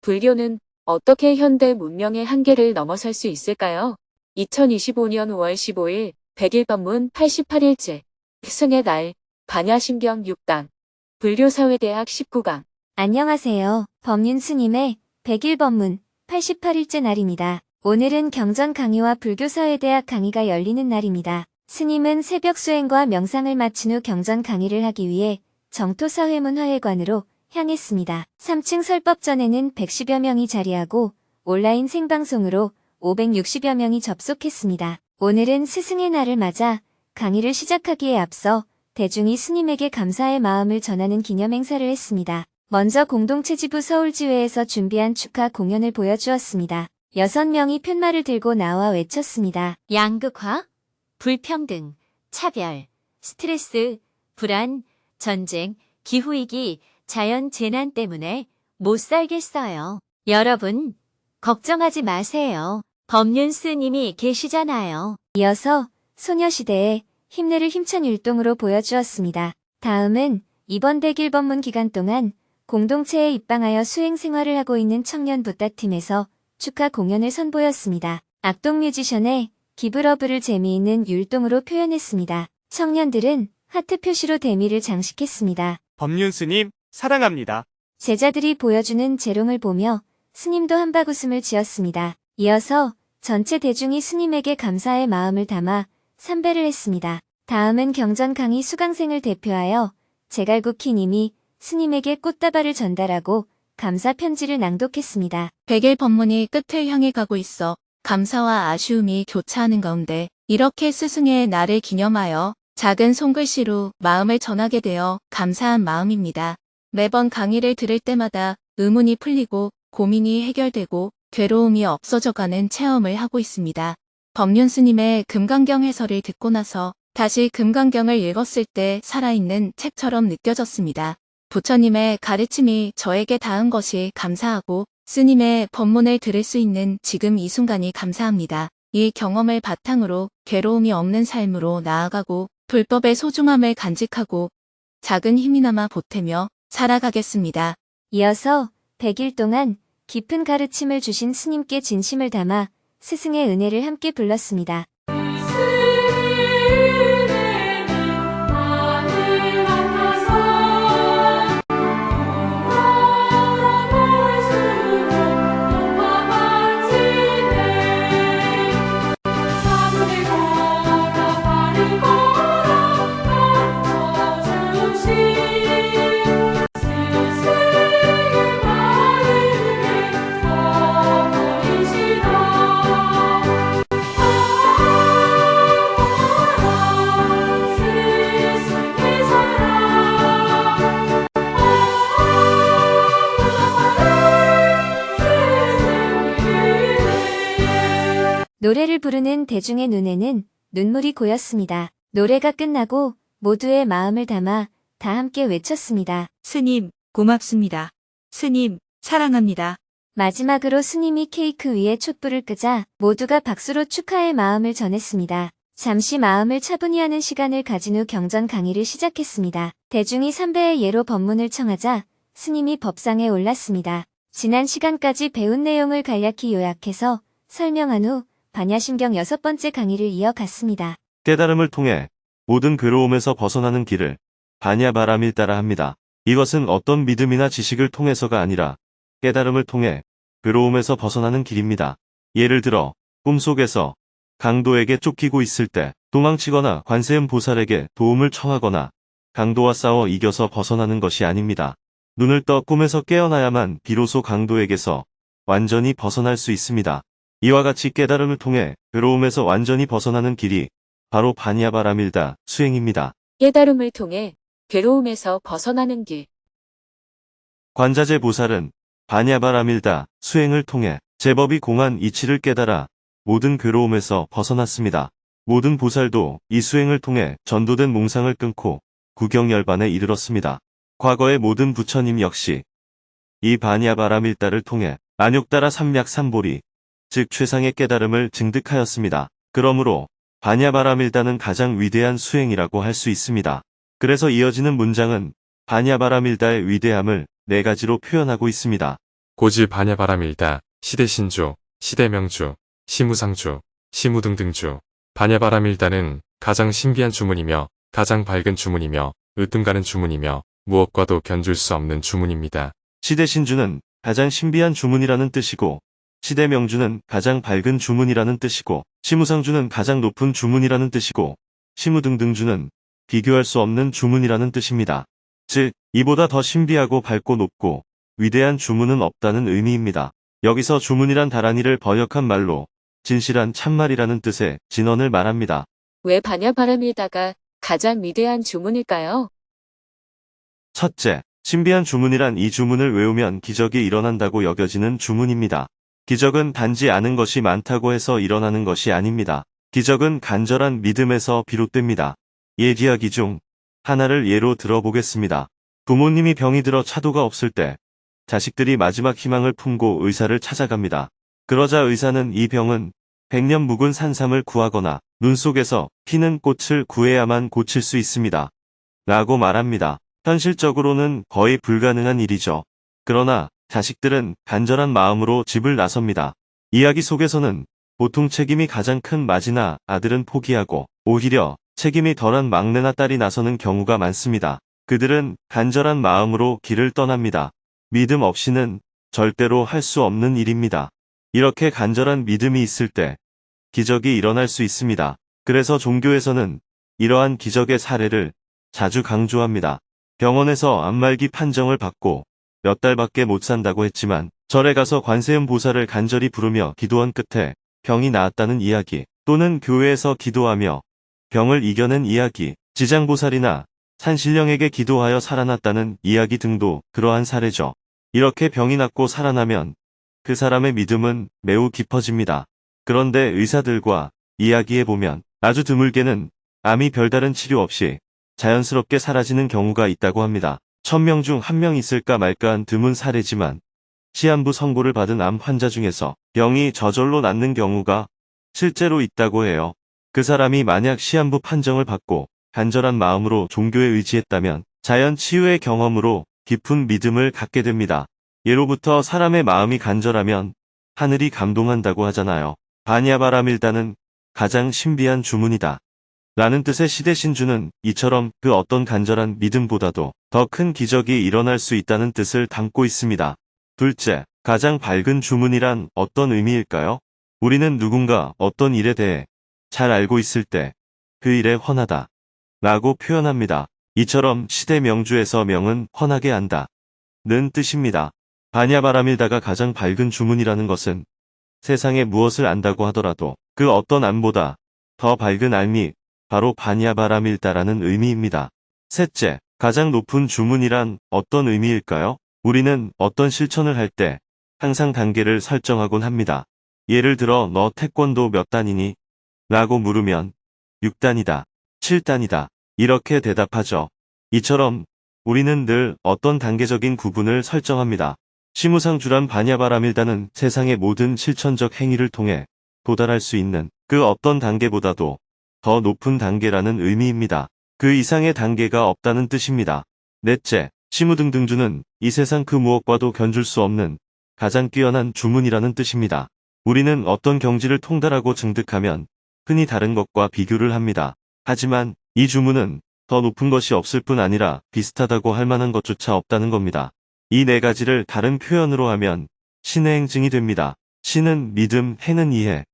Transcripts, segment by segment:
불교는 어떻게 현대 문명의 한계를 넘어설 수 있을까요? 2025년 5월 15일 100일 법문 88일째 승의 날 반야심경 6당 불교사회대학 19강. 안녕하세요. 법륜 스님의 100일 법문 88일째 날입니다. 오늘은 경전 강의와 불교사회대학 강의가 열리는 날입니다. 스님은 새벽 수행과 명상을 마친 후 경전 강의를 하기 위해 정토사회문 화회관으로 향했습니다. 3층 설법전에는 110여 명이 자리하고 온라인 생방송으로 560여 명이 접속했습니다. 오늘은 스승의 날을 맞아 강의를 시작하기에 앞서 대중이 스님에게 감사의 마음을 전하는 기념 행사를 했습니다. 먼저 공동체지부 서울지회에서 준비한 축하 공연을 보여주었습니다. 6명이 푯말을 들고 나와 외쳤습니다. 양극화, 불평등, 차별, 스트레스, 불안, 전쟁, 기후위기, 자연 재난 때문에 못 살겠어요. 여러분, 걱정하지 마세요. 법륜 스님이 계시잖아요. 이어서 소녀시대의 힘내를 힘찬 율동으로 보여주었습니다. 다음은 이번 100일 법문 기간 동안 공동체에 입방하여 수행 생활을 하고 있는 청년 붓다팀에서 축하 공연을 선보였습니다. 악동 뮤지션의 기브러브를 재미있는 율동으로 표현했습니다. 청년들은 하트 표시로 대미를 장식했습니다. 법륜 스님, 사랑합니다. 제자들이 보여주는 재롱을 보며 스님도 한박웃음을 지었습니다. 이어서 전체 대중이 스님에게 감사의 마음을 담아 삼배를 했습니다. 다음은 경전 강의 수강생을 대표하여 제갈국희 님이 스님에게 꽃다발을 전달하고 감사 편지를 낭독했습니다. 100일 법문이 끝을 향해 가고 있어 감사와 아쉬움이 교차하는 가운데 이렇게 스승의 날을 기념하여 작은 손글씨로 마음을 전하게 되어 감사한 마음입니다. 매번 강의를 들을 때마다 의문이 풀리고 고민이 해결되고 괴로움이 없어져가는 체험을 하고 있습니다. 법륜 스님의 금강경 해설을 듣고 나서 다시 금강경을 읽었을 때 살아있는 책처럼 느껴졌습니다. 부처님의 가르침이 저에게 닿은 것이 감사하고 스님의 법문을 들을 수 있는 지금 이 순간이 감사합니다. 이 경험을 바탕으로 괴로움이 없는 삶으로 나아가고 불법의 소중함을 간직하고 작은 힘이나마 보태며 살아가겠습니다. 이어서 100일 동안 깊은 가르침을 주신 스님께 진심을 담아 스승의 은혜를 함께 불렀습니다. 노래를 부르는 대중의 눈에는 눈물이 고였습니다. 노래가 끝나고 모두의 마음을 담아 다 함께 외쳤습니다. 스님, 고맙습니다. 스님, 사랑합니다. 마지막으로 스님이 케이크 위에 촛불을 끄자 모두가 박수로 축하의 마음을 전했습니다. 잠시 마음을 차분히 하는 시간을 가진 후 경전 강의를 시작했습니다. 대중이 삼배의 예로 법문을 청하자 스님이 법상에 올랐습니다. 지난 시간까지 배운 내용을 간략히 요약해서 설명한 후 반야심경 6번째 강의를 이어갔습니다. 깨달음을 통해 모든 괴로움에서 벗어나는 길을 반야바라밀다라 합니다. 이것은 어떤 믿음이나 지식을 통해서가 아니라 깨달음을 통해 괴로움에서 벗어나는 길입니다. 예를 들어 꿈속에서 강도에게 쫓기고 있을 때 도망치거나 관세음 보살에게 도움을 청하거나 강도와 싸워 이겨서 벗어나는 것이 아닙니다. 눈을 떠 꿈에서 깨어나야만 비로소 강도에게서 완전히 벗어날 수 있습니다. 이와 같이 깨달음을 통해 괴로움에서 완전히 벗어나는 길이 바로 반야바라밀다 수행입니다. 깨달음을 통해 괴로움에서 벗어나는 길. 관자재 보살은 반야바라밀다 수행을 통해 제법이 공한 이치를 깨달아 모든 괴로움에서 벗어났습니다. 모든 보살도 이 수행을 통해 전도된 몽상을 끊고 구경열반에 이르렀습니다. 과거의 모든 부처님 역시 이 반야바라밀다를 통해 안욕다라 삼맥삼보리, 즉 최상의 깨달음을 증득하였습니다. 그러므로 반야바라밀다는 가장 위대한 수행이라고 할 수 있습니다. 그래서 이어지는 문장은 반야바라밀다의 위대함을 4가지로 표현하고 있습니다. 고지 반야바라밀다, 시대신주, 시대명주, 시무상주, 시무등등주. 반야바라밀다는 가장 신비한 주문이며 가장 밝은 주문이며 으뜸가는 주문이며 무엇과도 견줄 수 없는 주문입니다. 시대신주는 가장 신비한 주문이라는 뜻이고, 시대명주는 가장 밝은 주문이라는 뜻이고, 시무상주는 가장 높은 주문이라는 뜻이고, 시무등등주는 비교할 수 없는 주문이라는 뜻입니다. 즉, 이보다 더 신비하고 밝고 높고 위대한 주문은 없다는 의미입니다. 여기서 주문이란 다란이를 번역한 말로 진실한 참말이라는 뜻의 진언을 말합니다. 왜 반야바라밀다가 가장 위대한 주문일까요? 첫째, 신비한 주문이란 이 주문을 외우면 기적이 일어난다고 여겨지는 주문입니다. 기적은 단지 아는 것이 많다고 해서 일어나는 것이 아닙니다. 기적은 간절한 믿음에서 비롯됩니다. 옛 이야기 중 하나를 예로 들어보겠습니다. 부모님이 병이 들어 차도가 없을 때 자식들이 마지막 희망을 품고 의사를 찾아갑니다. 그러자 의사는 이 병은 100년 묵은 산삼을 구하거나 눈 속에서 피는 꽃을 구해야만 고칠 수 있습니다. 라고 말합니다. 현실적으로는 거의 불가능한 일이죠. 그러나 자식들은 간절한 마음으로 집을 나섭니다. 이야기 속에서는 보통 책임이 가장 큰 맏이나 아들은 포기하고 오히려 책임이 덜한 막내나 딸이 나서는 경우가 많습니다. 그들은 간절한 마음으로 길을 떠납니다. 믿음 없이는 절대로 할 수 없는 일입니다. 이렇게 간절한 믿음이 있을 때 기적이 일어날 수 있습니다. 그래서 종교에서는 이러한 기적의 사례를 자주 강조합니다. 병원에서 암말기 판정을 받고 몇 달밖에 못 산다고 했지만 절에 가서 관세음 보살을 간절히 부르며 기도한 끝에 병이 나았다는 이야기, 또는 교회에서 기도하며 병을 이겨낸 이야기, 지장보살이나 산신령에게 기도하여 살아났다는 이야기 등도 그러한 사례죠. 이렇게 병이 낫고 살아나면 그 사람의 믿음은 매우 깊어집니다. 그런데 의사들과 이야기해보면 아주 드물게는 암이 별다른 치료 없이 자연스럽게 사라지는 경우가 있다고 합니다. 1000명 중 1명 있을까 말까한 드문 사례지만 시한부 선고를 받은 암 환자 중에서 병이 저절로 낫는 경우가 실제로 있다고 해요. 그 사람이 만약 시한부 판정을 받고 간절한 마음으로 종교에 의지했다면 자연 치유의 경험으로 깊은 믿음을 갖게 됩니다. 예로부터 사람의 마음이 간절하면 하늘이 감동한다고 하잖아요. 반야바라밀다는 가장 신비한 주문이다. 라는 뜻의 시대신주는 이처럼 그 어떤 간절한 믿음보다도 더 큰 기적이 일어날 수 있다는 뜻을 담고 있습니다. 둘째, 가장 밝은 주문이란 어떤 의미일까요? 우리는 누군가 어떤 일에 대해 잘 알고 있을 때 그 일에 헌하다 라고 표현합니다. 이처럼 시대 명주에서 명은 헌하게 한다 는 뜻입니다. 반야바라밀다가 가장 밝은 주문이라는 것은 세상에 무엇을 안다고 하더라도 그 어떤 안보다 더 밝은 알미, 바로 반야바라밀다라는 의미입니다. 셋째, 가장 높은 주문이란 어떤 의미일까요? 우리는 어떤 실천을 할 때 항상 단계를 설정하곤 합니다. 예를 들어 너 태권도 몇 단이니? 라고 물으면 6단이다, 7단이다 이렇게 대답하죠. 이처럼 우리는 늘 어떤 단계적인 구분을 설정합니다. 시무상주란 반야바라밀다는 세상의 모든 실천적 행위를 통해 도달할 수 있는 그 어떤 단계보다도 더 높은 단계라는 의미입니다. 그 이상의 단계가 없다는 뜻입니다. 넷째, 시무등등주는 이 세상 그 무엇과도 견줄 수 없는 가장 뛰어난 주문이라는 뜻입니다. 우리는 어떤 경지를 통달하고 증득하면 흔히 다른 것과 비교를 합니다. 하지만 이 주문은 더 높은 것이 없을 뿐 아니라 비슷하다고 할 만한 것조차 없다는 겁니다. 이 4가지를 다른 표현으로 하면 신의 행증이 됩니다. 신은 믿음, 행은 이해,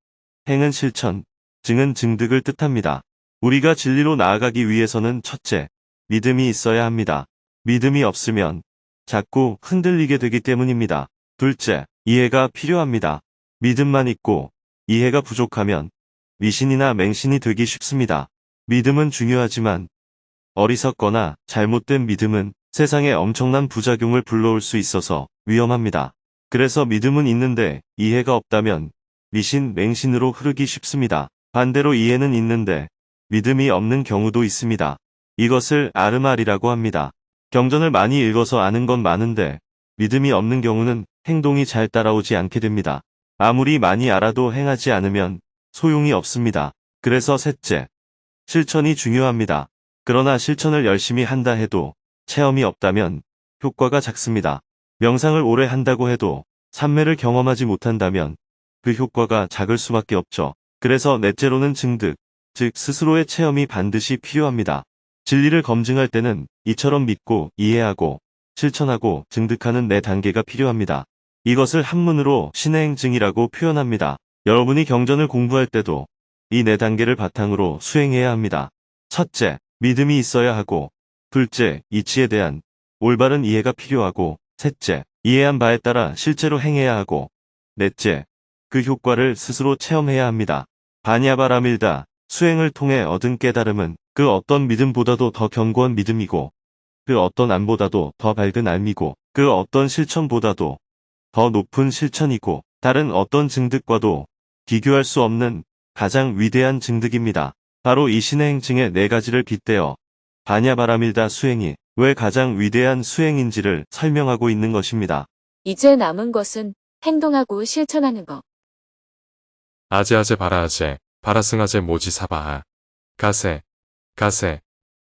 행은 실천, 증은 증득을 뜻합니다. 우리가 진리로 나아가기 위해서는 첫째, 믿음이 있어야 합니다. 믿음이 없으면 자꾸 흔들리게 되기 때문입니다. 둘째, 이해가 필요합니다. 믿음만 있고 이해가 부족하면 미신이나 맹신이 되기 쉽습니다. 믿음은 중요하지만 어리석거나 잘못된 믿음은 세상에 엄청난 부작용을 불러올 수 있어서 위험합니다. 그래서 믿음은 있는데 이해가 없다면 미신, 맹신으로 흐르기 쉽습니다. 반대로 이해는 있는데 믿음이 없는 경우도 있습니다. 이것을 아르말이라고 합니다. 경전을 많이 읽어서 아는 건 많은데 믿음이 없는 경우는 행동이 잘 따라오지 않게 됩니다. 아무리 많이 알아도 행하지 않으면 소용이 없습니다. 그래서 셋째, 실천이 중요합니다. 그러나 실천을 열심히 한다 해도 체험이 없다면 효과가 작습니다. 명상을 오래 한다고 해도 삼매를 경험하지 못한다면 그 효과가 작을 수밖에 없죠. 그래서 넷째로는 증득, 즉 스스로의 체험이 반드시 필요합니다. 진리를 검증할 때는 이처럼 믿고 이해하고 실천하고 증득하는 네 단계가 필요합니다. 이것을 한문으로 신행증이라고 표현합니다. 여러분이 경전을 공부할 때도 이 네 단계를 바탕으로 수행해야 합니다. 첫째, 믿음이 있어야 하고, 둘째, 이치에 대한 올바른 이해가 필요하고, 셋째, 이해한 바에 따라 실제로 행해야 하고, 넷째, 그 효과를 스스로 체험해야 합니다. 바냐바라밀다, 수행을 통해 얻은 깨달음은 그 어떤 믿음보다도 더 견고한 믿음이고, 그 어떤 안보다도 더 밝은 알미고, 그 어떤 실천보다도 더 높은 실천이고, 다른 어떤 증득과도 비교할 수 없는 가장 위대한 증득입니다. 바로 이 신행증의 네 가지를 빗대어 바냐바라밀다 수행이 왜 가장 위대한 수행인지를 설명하고 있는 것입니다. 이제 남은 것은 행동하고 실천하는 것. 아제아제 바라아제, 바라승아제 모지사바하. 가세, 가세.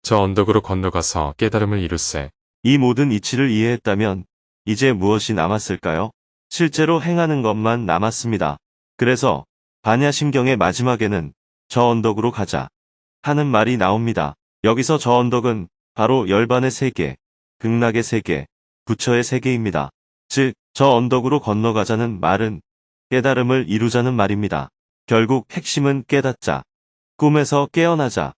저 언덕으로 건너가서 깨달음을 이루세. 이 모든 이치를 이해했다면 이제 무엇이 남았을까요? 실제로 행하는 것만 남았습니다. 그래서 반야심경의 마지막에는 저 언덕으로 가자 하는 말이 나옵니다. 여기서 저 언덕은 바로 열반의 세계, 극락의 세계, 부처의 세계입니다. 즉, 저 언덕으로 건너가자는 말은 깨달음을 이루자는 말입니다. 결국 핵심은 깨닫자, 꿈에서 깨어나자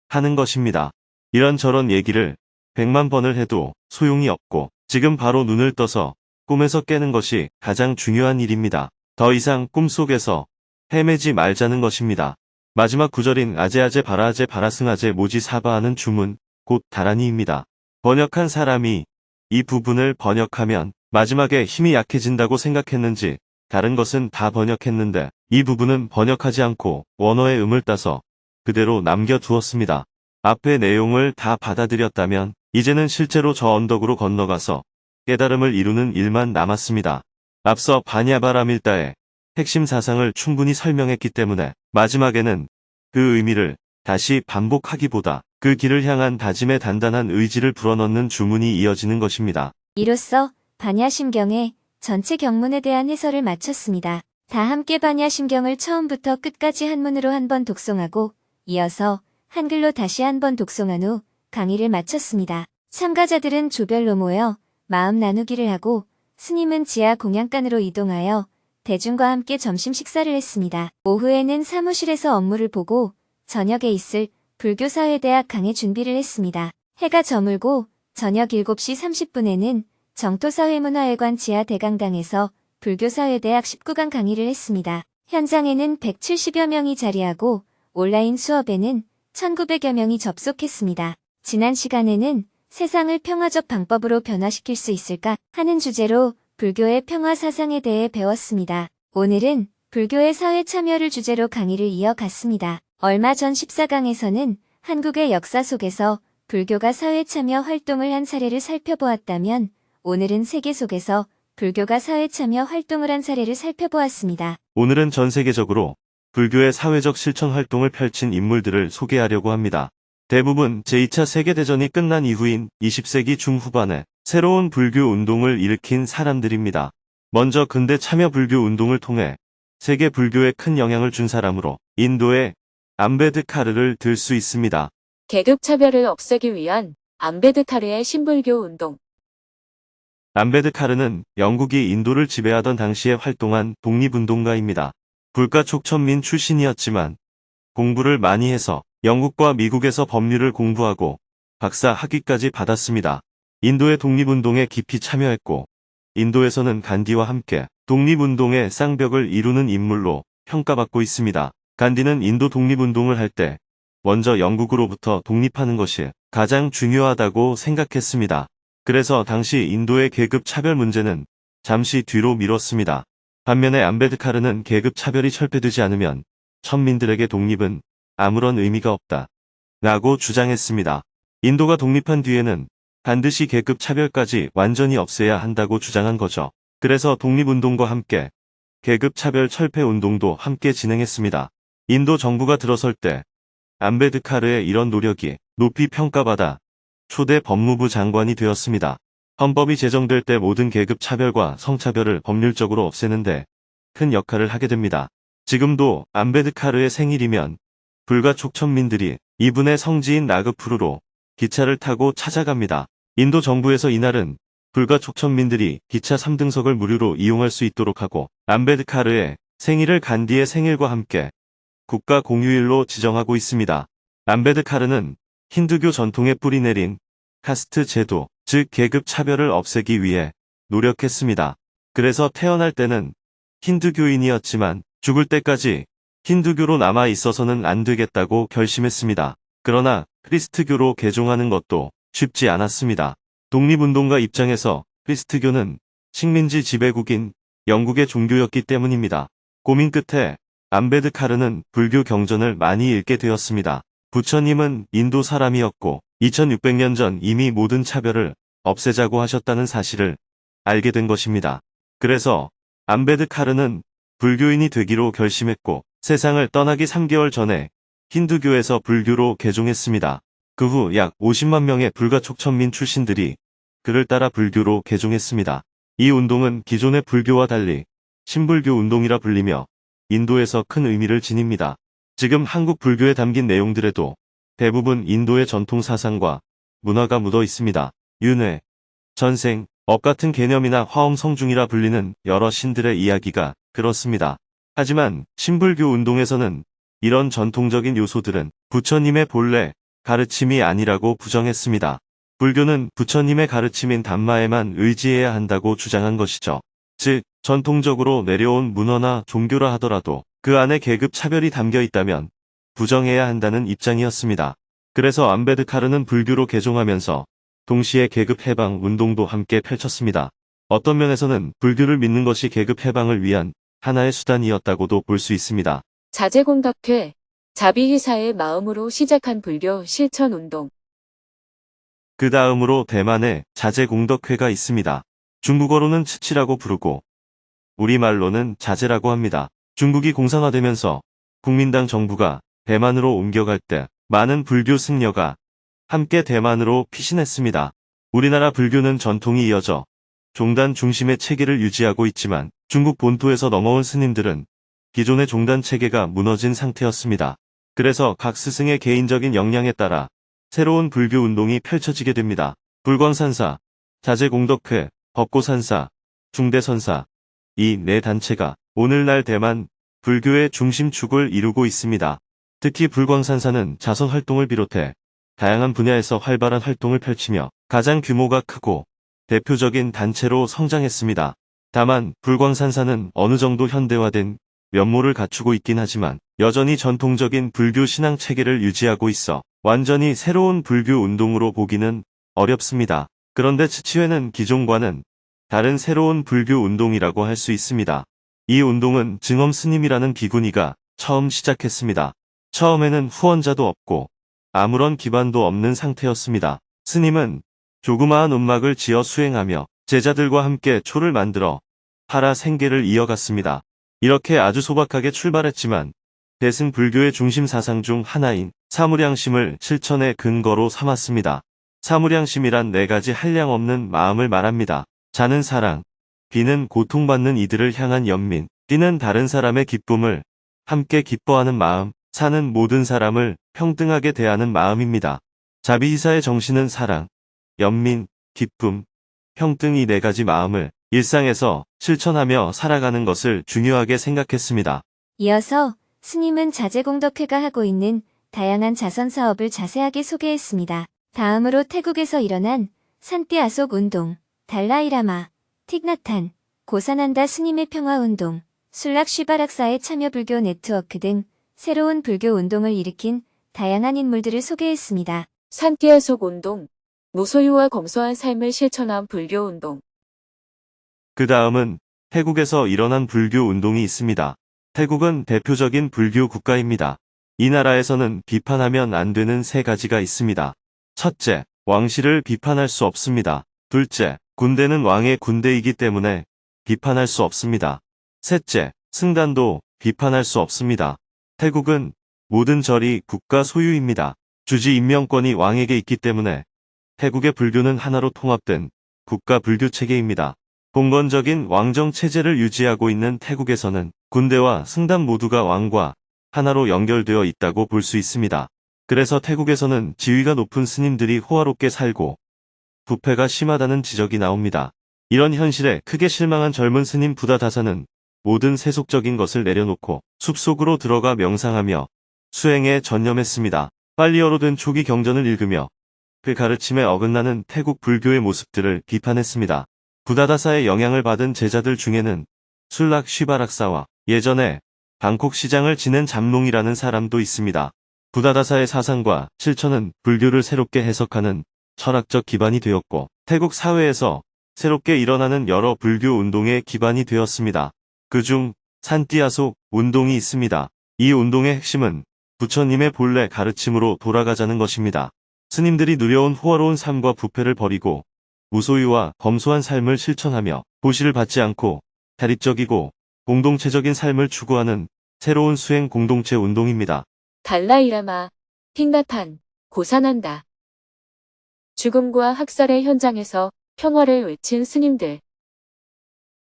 하는 것입니다. 이런저런 얘기를 100만 번을 해도 소용이 없고 지금 바로 눈을 떠서 꿈에서 깨는 것이 가장 중요한 일입니다. 더 이상 꿈속에서 헤매지 말자는 것입니다. 마지막 구절인 아제아제 바라아제 바라승아제 모지사바하는 주문, 곧 다라니입니다. 번역한 사람이 이 부분을 번역하면 마지막에 힘이 약해진다고 생각했는지 다른 것은 다 번역했는데 이 부분은 번역하지 않고 원어의 음을 따서 그대로 남겨두었습니다. 앞의 내용을 다 받아들였다면 이제는 실제로 저 언덕으로 건너가서 깨달음을 이루는 일만 남았습니다. 앞서 바냐바라밀다의 핵심 사상을 충분히 설명했기 때문에 마지막에는 그 의미를 다시 반복하기보다 그 길을 향한 다짐의 단단한 의지를 불어넣는 주문이 이어지는 것입니다. 이로써 반야심경의 전체 경문에 대한 해설을 마쳤습니다. 다 함께 반야심경을 처음부터 끝까지 한문으로 한번 독송하고 이어서 한글로 다시 한번 독송한 후 강의를 마쳤습니다. 참가자들은 조별로 모여 마음 나누기를 하고 스님은 지하 공양간으로 이동하여 대중과 함께 점심 식사를 했습니다. 오후에는 사무실에서 업무를 보고 저녁에 있을 불교사회대학 강의 준비를 했습니다. 해가 저물고 저녁 7시 30분에는 정토사회문화회관 지하 대강당에서 불교사회대학 19강 강의를 했습니다. 현장에는 170여 명이 자리하고 온라인 수업에는 1900여 명이 접속했습니다. 지난 시간에는 세상을 평화적 방법으로 변화시킬 수 있을까 하는 주제로 불교의 평화 사상에 대해 배웠습니다. 오늘은 불교의 사회 참여를 주제로 강의를 이어갔습니다. 얼마 전 14강에서는 한국의 역사 속에서 불교가 사회 참여 활동을 한 사례를 살펴보았다면 오늘은 세계 속에서 불교가 사회 참여 활동을 한 사례를 살펴보았습니다. 오늘은 전 세계적으로 불교의 사회적 실천 활동을 펼친 인물들을 소개하려고 합니다. 대부분 제2차 세계대전이 끝난 이후인 20세기 중후반에 새로운 불교 운동을 일으킨 사람들입니다. 먼저 근대 참여 불교 운동을 통해 세계 불교에 큰 영향을 준 사람으로 인도의 암베드카르를 들 수 있습니다. 계급 차별을 없애기 위한 암베드카르의 신불교 운동. 암베드카르는 영국이 인도를 지배하던 당시에 활동한 독립운동가입니다. 불가촉천민 출신이었지만 공부를 많이 해서 영국과 미국에서 법률을 공부하고 박사 학위까지 받았습니다. 인도의 독립운동에 깊이 참여했고 인도에서는 간디와 함께 독립운동의 쌍벽을 이루는 인물로 평가받고 있습니다. 간디는 인도 독립운동을 할 때 먼저 영국으로부터 독립하는 것이 가장 중요하다고 생각했습니다. 그래서 당시 인도의 계급 차별 문제는 잠시 뒤로 미뤘습니다. 반면에 암베드카르는 계급 차별이 철폐되지 않으면 천민들에게 독립은 아무런 의미가 없다 라고 주장했습니다. 인도가 독립한 뒤에는 반드시 계급 차별까지 완전히 없애야 한다고 주장한 거죠. 그래서 독립운동과 함께 계급 차별 철폐 운동도 함께 진행했습니다. 인도 정부가 들어설 때 암베드카르의 이런 노력이 높이 평가받아 초대 법무부 장관이 되었습니다. 헌법이 제정될 때 모든 계급 차별과 성차별을 법률적으로 없애는데 큰 역할을 하게 됩니다. 지금도 암베드카르의 생일이면 불가 촉천민들이 이분의 성지인 나그푸르로 기차를 타고 찾아갑니다. 인도 정부에서 이날은 불가 촉천민들이 기차 3등석을 무료로 이용할 수 있도록 하고 암베드카르의 생일을 간디의 생일과 함께 국가 공휴일로 지정하고 있습니다. 암베드카르는 힌두교 전통에 뿌리 내린 카스트 제도, 즉 계급 차별을 없애기 위해 노력했습니다. 그래서 태어날 때는 힌두교인이었지만 죽을 때까지 힌두교로 남아 있어서는 안 되겠다고 결심했습니다. 그러나 크리스트교로 개종하는 것도 쉽지 않았습니다. 독립운동가 입장에서 크리스트교는 식민지 지배국인 영국의 종교였기 때문입니다. 고민 끝에 암베드카르는 불교 경전을 많이 읽게 되었습니다. 부처님은 인도 사람이었고 2600년 전 이미 모든 차별을 없애자고 하셨다는 사실을 알게 된 것입니다. 그래서 암베드카르는 불교인이 되기로 결심했고 세상을 떠나기 3개월 전에 힌두교에서 불교로 개종했습니다. 그 후 약 50만 명의 불가촉천민 출신들이 그를 따라 불교로 개종했습니다. 이 운동은 기존의 불교와 달리 신불교 운동이라 불리며 인도에서 큰 의미를 지닙니다. 지금 한국 불교에 담긴 내용들에도 대부분 인도의 전통 사상과 문화가 묻어 있습니다. 윤회, 전생, 업 같은 개념이나 화엄성중이라 불리는 여러 신들의 이야기가 그렇습니다. 하지만 신불교 운동에서는 이런 전통적인 요소들은 부처님의 본래 가르침이 아니라고 부정했습니다. 불교는 부처님의 가르침인 담마에만 의지해야 한다고 주장한 것이죠. 즉, 전통적으로 내려온 문화나 종교라 하더라도 그 안에 계급 차별이 담겨 있다면 부정해야 한다는 입장이었습니다. 그래서 암베드카르는 불교로 개종하면서 동시에 계급 해방 운동도 함께 펼쳤습니다. 어떤 면에서는 불교를 믿는 것이 계급 해방을 위한 하나의 수단이었다고도 볼 수 있습니다. 자제공덕회, 자비희사의 마음으로 시작한 불교 실천 운동. 그 다음으로 대만에 자제공덕회가 있습니다. 중국어로는 츠치라고 부르고 우리말로는 자제라고 합니다. 중국이 공산화되면서 국민당 정부가 대만으로 옮겨갈 때 많은 불교 승려가 함께 대만으로 피신했습니다. 우리나라 불교는 전통이 이어져 종단 중심의 체계를 유지하고 있지만 중국 본토에서 넘어온 스님들은 기존의 종단 체계가 무너진 상태였습니다. 그래서 각 스승의 개인적인 역량에 따라 새로운 불교 운동이 펼쳐지게 됩니다. 불광산사, 자제공덕회, 법고산사, 중대선사, 이 네 단체가 오늘날 대만 불교의 중심축을 이루고 있습니다. 특히 불광산사는 자선활동을 비롯해 다양한 분야에서 활발한 활동을 펼치며 가장 규모가 크고 대표적인 단체로 성장했습니다. 다만 불광산사는 어느 정도 현대화된 면모를 갖추고 있긴 하지만 여전히 전통적인 불교 신앙 체계를 유지하고 있어 완전히 새로운 불교 운동으로 보기는 어렵습니다. 그런데 츠치회는 기존과는 다른 새로운 불교 운동이라고 할 수 있습니다. 이 운동은 증엄 스님이라는 비구니가 처음 시작했습니다. 처음에는 후원자도 없고 아무런 기반도 없는 상태였습니다. 스님은 조그마한 움막을 지어 수행하며 제자들과 함께 초를 만들어 팔아 생계를 이어갔습니다. 이렇게 아주 소박하게 출발했지만 대승 불교의 중심 사상 중 하나인 사무량심을 실천의 근거로 삼았습니다. 사무량심이란 네 가지 한량없는 마음을 말합니다. 자는 사랑, 비는 고통받는 이들을 향한 연민, 뛰는 다른 사람의 기쁨을 함께 기뻐하는 마음, 사는 모든 사람을 평등하게 대하는 마음입니다. 자비희사의 정신은 사랑, 연민, 기쁨, 평등 이 네 가지 마음을 일상에서 실천하며 살아가는 것을 중요하게 생각했습니다. 이어서 스님은 자제공덕회가 하고 있는 다양한 자선 사업을 자세하게 소개했습니다. 다음으로 태국에서 일어난 산띠아속 운동, 달라이라마, 틱나탄, 고사난다 스님의 평화운동, 술락 쉬바락사의 참여불교 네트워크 등 새로운 불교 운동을 일으킨 다양한 인물들을 소개했습니다. 산띠아속 운동, 무소유와 검소한 삶을 실천한 불교 운동. 그 다음은 태국에서 일어난 불교 운동이 있습니다. 태국은 대표적인 불교 국가입니다. 이 나라에서는 비판하면 안 되는 세 가지가 있습니다. 첫째, 왕실을 비판할 수 없습니다. 둘째, 군대는 왕의 군대이기 때문에 비판할 수 없습니다. 셋째, 승단도 비판할 수 없습니다. 태국은 모든 절이 국가 소유입니다. 주지 임명권이 왕에게 있기 때문에 태국의 불교는 하나로 통합된 국가 불교 체계입니다. 봉건적인 왕정 체제를 유지하고 있는 태국에서는 군대와 승단 모두가 왕과 하나로 연결되어 있다고 볼 수 있습니다. 그래서 태국에서는 지위가 높은 스님들이 호화롭게 살고 부패가 심하다는 지적이 나옵니다. 이런 현실에 크게 실망한 젊은 스님 부다다사는 모든 세속적인 것을 내려놓고 숲속으로 들어가 명상하며 수행에 전념했습니다. 빨리어로 된 초기 경전을 읽으며 그 가르침에 어긋나는 태국 불교의 모습들을 비판했습니다. 부다다사의 영향을 받은 제자들 중에는 술락 쉬바락사와 예전에 방콕 시장을 지낸 잠롱이라는 사람도 있습니다. 부다다사의 사상과 실천은 불교를 새롭게 해석하는 철학적 기반이 되었고 태국 사회에서 새롭게 일어나는 여러 불교 운동의 기반이 되었습니다. 그중 산띠아속 운동이 있습니다. 이 운동의 핵심은 부처님의 본래 가르침으로 돌아가자는 것입니다. 스님들이 누려온 호화로운 삶과 부패를 버리고 무소유와 검소한 삶을 실천하며 보시를 받지 않고 자립적이고 공동체적인 삶을 추구하는 새로운 수행 공동체 운동입니다. 달라이라마, 틱나탄, 고산한다. 죽음과 학살의 현장에서 평화를 외친 스님들.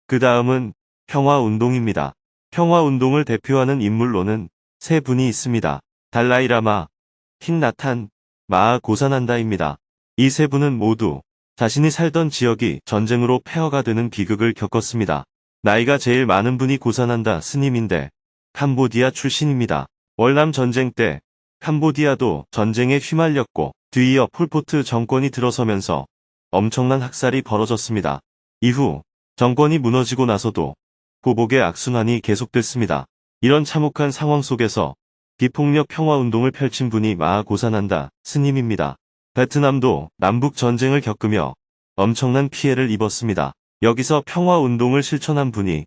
그 다음은 평화운동입니다. 평화운동을 대표하는 인물로는 세 분이 있습니다. 달라이라마, 틱나탄, 마하 고산한다입니다. 이 세 분은 모두 자신이 살던 지역이 전쟁으로 폐허가 되는 비극을 겪었습니다. 나이가 제일 많은 분이 고산한다 스님인데 캄보디아 출신입니다. 월남 전쟁 때 캄보디아도 전쟁에 휘말렸고 뒤이어 폴포트 정권이 들어서면서 엄청난 학살이 벌어졌습니다. 이후 정권이 무너지고 나서도 보복의 악순환이 계속됐습니다. 이런 참혹한 상황 속에서 비폭력 평화운동을 펼친 분이 마하 고산한다 스님입니다. 베트남도 남북 전쟁을 겪으며 엄청난 피해를 입었습니다. 여기서 평화운동을 실천한 분이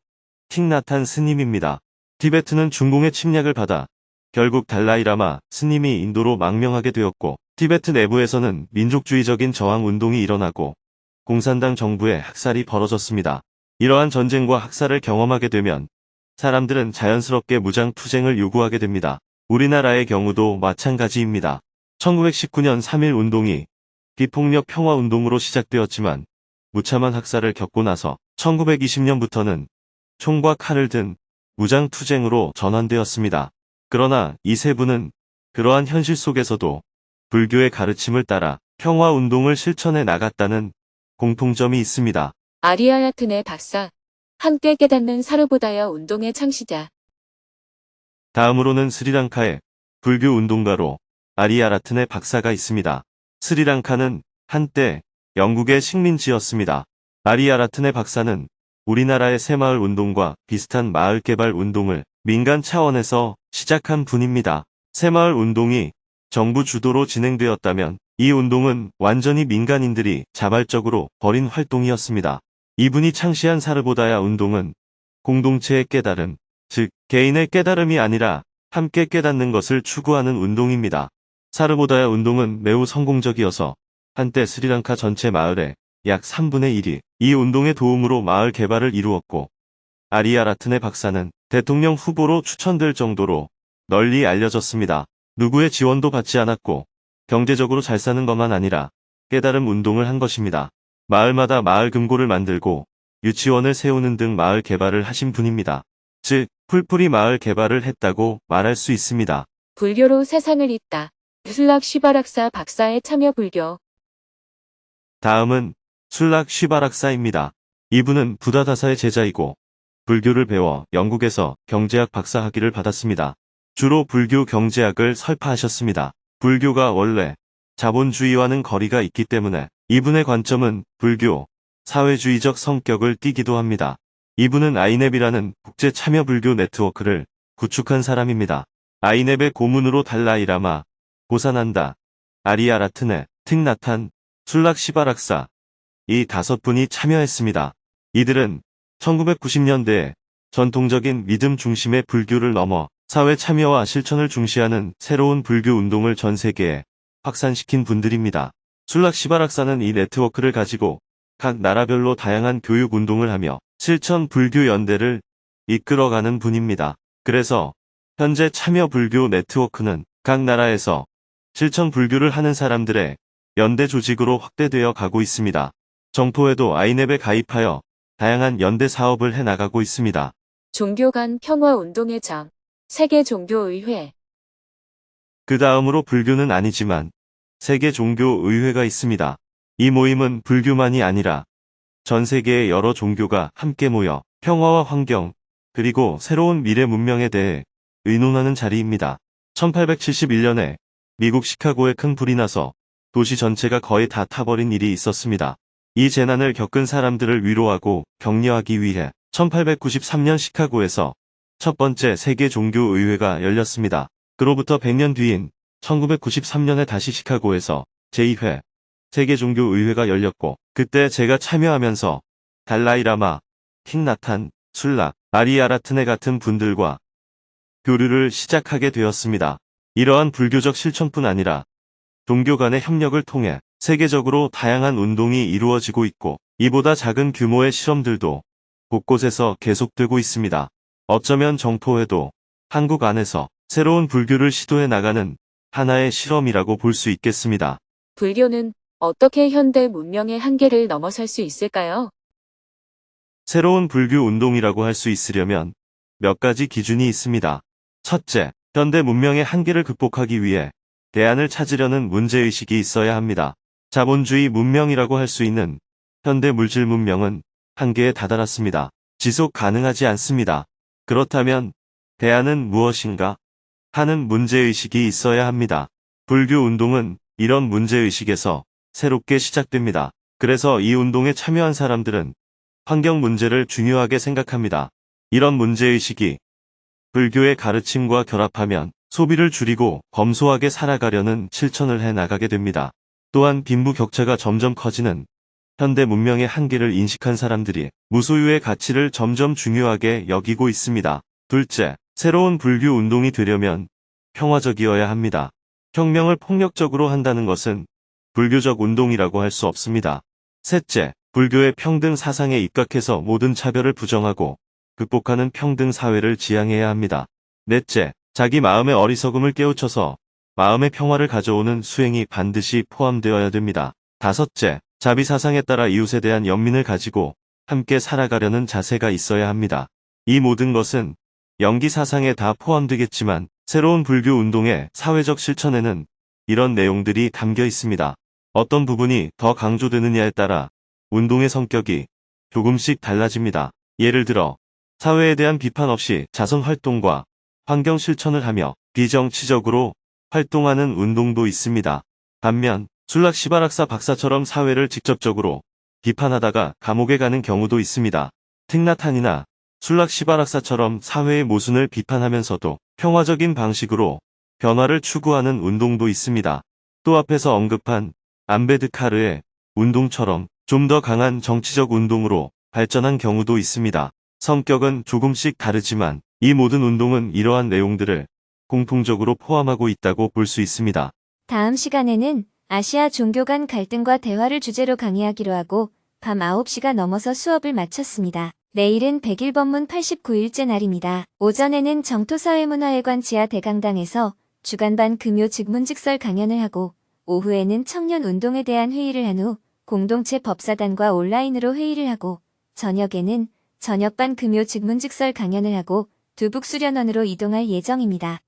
틱나탄 스님입니다. 티베트는 중공의 침략을 받아 결국 달라이라마 스님이 인도로 망명하게 되었고 티베트 내부에서는 민족주의적인 저항운동이 일어나고 공산당 정부의 학살이 벌어졌습니다. 이러한 전쟁과 학살을 경험하게 되면 사람들은 자연스럽게 무장투쟁을 요구하게 됩니다. 우리나라의 경우도 마찬가지입니다. 1919년 3.1 운동이 비폭력 평화운동으로 시작되었지만 무참한 학살을 겪고 나서 1920년부터는 총과 칼을 든 무장투쟁으로 전환되었습니다. 그러나 이 세 분은 그러한 현실 속에서도 불교의 가르침을 따라 평화운동을 실천해 나갔다는 공통점이 있습니다. 아리아야튼의 박사. 함께 깨닫는 사르보다야 운동의 창시자. 다음으로는 스리랑카의 불교 운동가로 아리아라튼의 박사가 있습니다. 스리랑카는 한때 영국의 식민지였습니다. 아리아라튼의 박사는 우리나라의 새마을 운동과 비슷한 마을 개발 운동을 민간 차원에서 시작한 분입니다. 새마을 운동이 정부 주도로 진행되었다면 이 운동은 완전히 민간인들이 자발적으로 벌인 활동이었습니다. 이분이 창시한 사르보다야 운동은 공동체의 깨달음, 즉 개인의 깨달음이 아니라 함께 깨닫는 것을 추구하는 운동입니다. 사르보다야 운동은 매우 성공적이어서 한때 스리랑카 전체 마을의 약 3분의 1이 이 운동의 도움으로 마을 개발을 이루었고 아리아라튼의 박사는 대통령 후보로 추천될 정도로 널리 알려졌습니다. 누구의 지원도 받지 않았고 경제적으로 잘 사는 것만 아니라 깨달음 운동을 한 것입니다. 마을마다 마을 금고를 만들고 유치원을 세우는 등 마을 개발을 하신 분입니다. 즉 풀뿌리 마을 개발을 했다고 말할 수 있습니다. 불교로 세상을 잇다. 술락 쉬바락사 박사의 참여 불교. 다음은 술락 쉬바락사입니다. 이분은 부다다사의 제자이고 불교를 배워 영국에서 경제학 박사 학위를 받았습니다. 주로 불교 경제학을 설파하셨습니다. 불교가 원래 자본주의와는 거리가 있기 때문에 이분의 관점은 불교, 사회주의적 성격을 띠기도 합니다. 이분은 아이넵이라는 국제 참여 불교 네트워크를 구축한 사람입니다. 아이넵의 고문으로 달라이라마, 고산한다, 아리아라트네, 틱나탄, 술락 시바락사 이 5분이 참여했습니다. 이들은 1990년대에 전통적인 믿음 중심의 불교를 넘어 사회 참여와 실천을 중시하는 새로운 불교 운동을 전 세계에 확산시킨 분들입니다. 술락시바락사는 이 네트워크를 가지고 각 나라별로 다양한 교육 운동을 하며 실천 불교 연대를 이끌어가는 분입니다. 그래서 현재 참여 불교 네트워크는 각 나라에서 실천 불교를 하는 사람들의 연대 조직으로 확대되어 가고 있습니다. 정토에도 아이넵에 가입하여 다양한 연대 사업을 해나가고 있습니다. 종교 간 평화 운동의 장, 세계종교의회. 그 다음으로 불교는 아니지만 세계종교의회가 있습니다. 이 모임은 불교만이 아니라 전 세계의 여러 종교가 함께 모여 평화와 환경, 그리고 새로운 미래 문명에 대해 의논하는 자리입니다. 1871년에 미국 시카고에 큰 불이 나서 도시 전체가 거의 다 타버린 일이 있었습니다. 이 재난을 겪은 사람들을 위로하고 격려하기 위해 1893년 시카고에서 첫 번째 세계종교의회가 열렸습니다. 그로부터 100년 뒤인 1993년에 다시 시카고에서 제2회 세계종교의회가 열렸고, 그때 제가 참여하면서 달라이라마, 킹나탄, 술락, 아리아라트네 같은 분들과 교류를 시작하게 되었습니다. 이러한 불교적 실천뿐 아니라 종교 간의 협력을 통해 세계적으로 다양한 운동이 이루어지고 있고, 이보다 작은 규모의 실험들도 곳곳에서 계속되고 있습니다. 어쩌면 정토회도 한국 안에서 새로운 불교를 시도해 나가는 하나의 실험이라고 볼 수 있겠습니다. 불교는 어떻게 현대 문명의 한계를 넘어설 수 있을까요? 새로운 불교 운동이라고 할 수 있으려면 몇 가지 기준이 있습니다. 첫째, 현대 문명의 한계를 극복하기 위해 대안을 찾으려는 문제의식이 있어야 합니다. 자본주의 문명이라고 할 수 있는 현대 물질 문명은 한계에 다다랐습니다. 지속 가능하지 않습니다. 그렇다면 대안은 무엇인가 하는 문제의식이 있어야 합니다. 불교 운동은 이런 문제의식에서 새롭게 시작됩니다. 그래서 이 운동에 참여한 사람들은 환경 문제를 중요하게 생각합니다. 이런 문제의식이 불교의 가르침과 결합하면 소비를 줄이고 검소하게 살아가려는 실천을 해 나가게 됩니다. 또한 빈부격차가 점점 커지는 현대 문명의 한계를 인식한 사람들이 무소유의 가치를 점점 중요하게 여기고 있습니다. 둘째, 새로운 불교 운동이 되려면 평화적이어야 합니다. 혁명을 폭력적으로 한다는 것은 불교적 운동이라고 할 수 없습니다. 셋째, 불교의 평등 사상에 입각해서 모든 차별을 부정하고 극복하는 평등 사회를 지향해야 합니다. 넷째, 자기 마음의 어리석음을 깨우쳐서 마음의 평화를 가져오는 수행이 반드시 포함되어야 됩니다. 다섯째, 자비 사상에 따라 이웃에 대한 연민을 가지고 함께 살아가려는 자세가 있어야 합니다. 이 모든 것은 영기 사상에 다 포함되겠지만 새로운 불교 운동의 사회적 실천에는 이런 내용들이 담겨 있습니다. 어떤 부분이 더 강조되느냐에 따라 운동의 성격이 조금씩 달라집니다. 예를 들어 사회에 대한 비판 없이 자선 활동과 환경 실천을 하며 비정치적으로 활동하는 운동도 있습니다. 반면 술락시바락사 박사처럼 사회를 직접적으로 비판하다가 감옥에 가는 경우도 있습니다. 틱나탄이나 술락시바락사처럼 사회의 모순을 비판하면서도 평화적인 방식으로 변화를 추구하는 운동도 있습니다. 또 앞에서 언급한 암베드카르의 운동처럼 좀 더 강한 정치적 운동으로 발전한 경우도 있습니다. 성격은 조금씩 다르지만 이 모든 운동은 이러한 내용들을 공통적으로 포함하고 있다고 볼 수 있습니다. 다음 시간에는 아시아 종교 간 갈등과 대화를 주제로 강의하기로 하고 밤 9시가 넘어서 수업을 마쳤습니다. 내일은 100일 법문 89일째 날입니다. 오전에는 정토사회문화회관 지하 대강당에서 주간반 금요 직문직설 강연을 하고 오후에는 청년 운동에 대한 회의를 한 후 공동체 법사단과 온라인으로 회의를 하고 저녁에는 저녁반 금요 직문직설 강연을 하고 두북수련원으로 이동할 예정입니다.